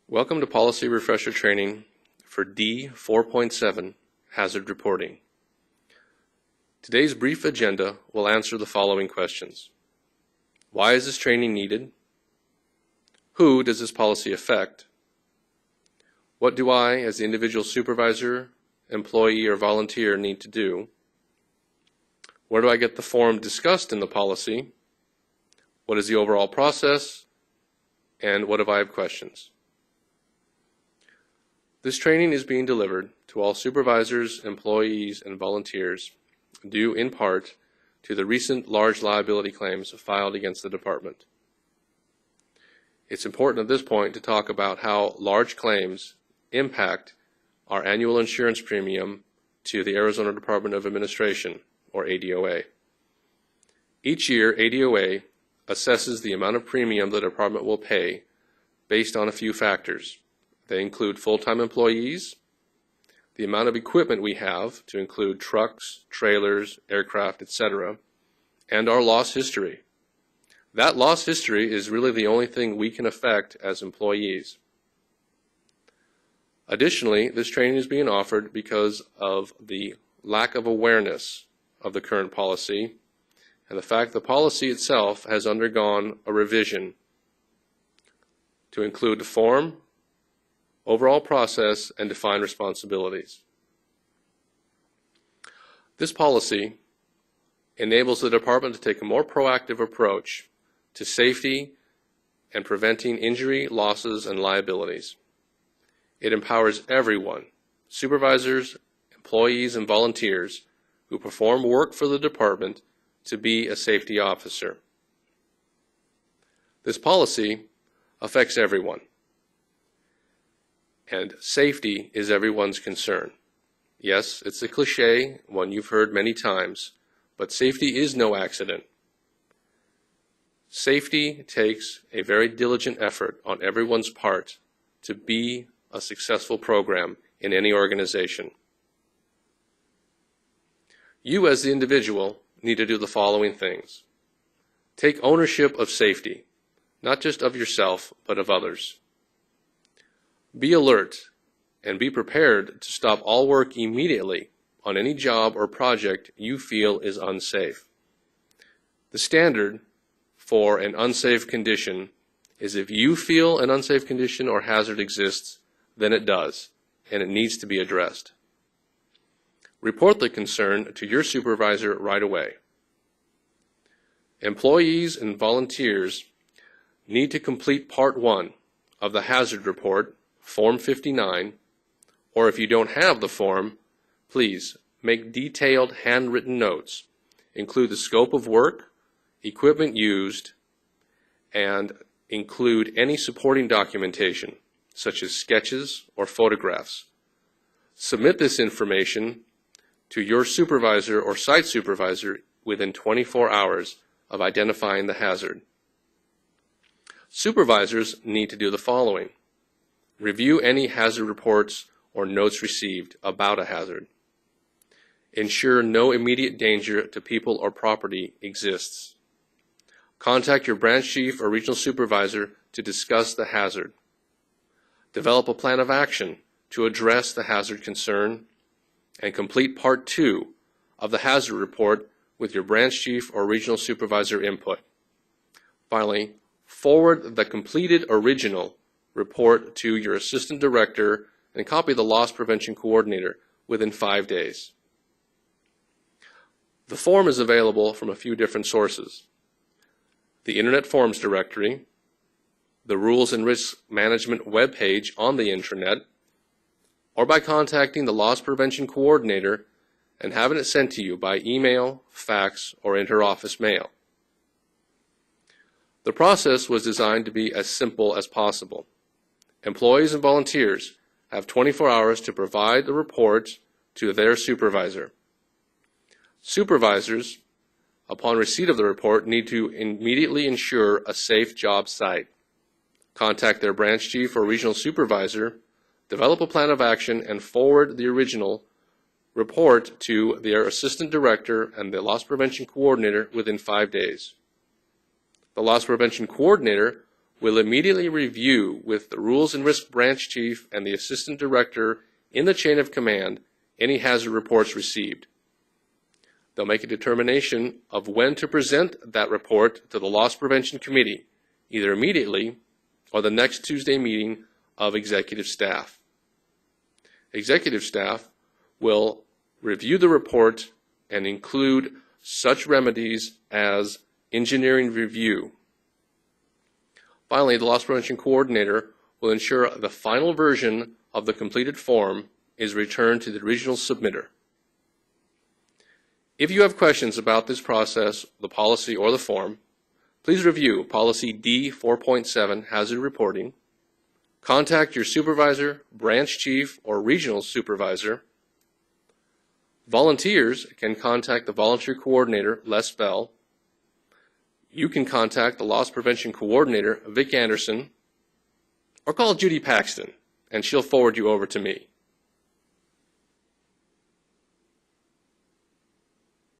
Welcome to Policy Refresher Training for D 4.7, Hazard Reporting. Today's brief agenda will answer the following questions. Why is this training needed? Who does this policy affect? What do I, as the individual supervisor, employee, or volunteer, need to do? Where do I get the form discussed in the policy? What is the overall process? And what if I have questions? This training is being delivered to all supervisors, employees, and volunteers due in part to the recent large liability claims filed against the department. It's important at this point to talk about how large claims impact our annual insurance premium to the Arizona Department of Administration, or ADOA. Each year, ADOA assesses the amount of premium the department will pay based on a few factors. They include full-time employees, the amount of equipment we have to include trucks, trailers, aircraft, etc., and our loss history. That loss history is really the only thing we can affect as employees. Additionally, this training is being offered because of the lack of awareness of the current policy and the fact the policy itself has undergone a revision to include the form, overall process, and defined responsibilities. This policy enables the department to take a more proactive approach to safety and preventing injury, losses, and liabilities. It empowers everyone, supervisors, employees, and volunteers who perform work for the department to be a safety officer. This policy affects everyone. And safety is everyone's concern. Yes, it's a cliche, one you've heard many times, but safety is no accident. Safety takes a very diligent effort on everyone's part to be a successful program in any organization. You as the individual need to do the following things. Take ownership of safety, not just of yourself, but of others. Be alert and be prepared to stop all work immediately on any job or project you feel is unsafe. The standard for an unsafe condition is if you feel an unsafe condition or hazard exists, then it does, and it needs to be addressed. Report the concern to your supervisor right away. Employees and volunteers need to complete Part 1 of the Hazard Report, Form 59, or if you don't have the form, please make detailed handwritten notes. Include the scope of work, equipment used, and include any supporting documentation, such as sketches or photographs. Submit this information to your supervisor or site supervisor within 24 hours of identifying the hazard. Supervisors need to do the following. Review any hazard reports or notes received about a hazard. Ensure no immediate danger to people or property exists. Contact your branch chief or regional supervisor to discuss the hazard. Develop a plan of action to address the hazard concern, and complete Part 2 of the hazard report with your branch chief or regional supervisor input. Finally, forward the completed original report to your assistant director and copy the loss prevention coordinator within 5 days. The form is available from a few different sources. The Internet Forms Directory, the Rules and Risk Management webpage on the intranet, or by contacting the loss prevention coordinator and having it sent to you by email, fax, or inter-office mail. The process was designed to be as simple as possible. Employees and volunteers have 24 hours to provide the report to their supervisor. Supervisors, upon receipt of the report, need to immediately ensure a safe job site. Contact their branch chief or regional supervisor, develop a plan of action, and forward the original report to their assistant director and the loss prevention coordinator within 5 days. The loss prevention coordinator will immediately review with the Rules and Risk Branch Chief and the Assistant Director in the chain of command any hazard reports received. They'll make a determination of when to present that report to the Loss Prevention Committee, either immediately or the next Tuesday meeting of executive staff. Executive staff will review the report and include such remedies as engineering review. Finally, the Loss Prevention Coordinator will ensure the final version of the completed form is returned to the regional submitter. If you have questions about this process, the policy, or the form, please review Policy D 4.7 Hazard Reporting. Contact your supervisor, branch chief, or regional supervisor. Volunteers can contact the volunteer coordinator, Les Bell. You can contact the Loss Prevention Coordinator, Vic Anderson, or call Judy Paxton, and she'll forward you over to me.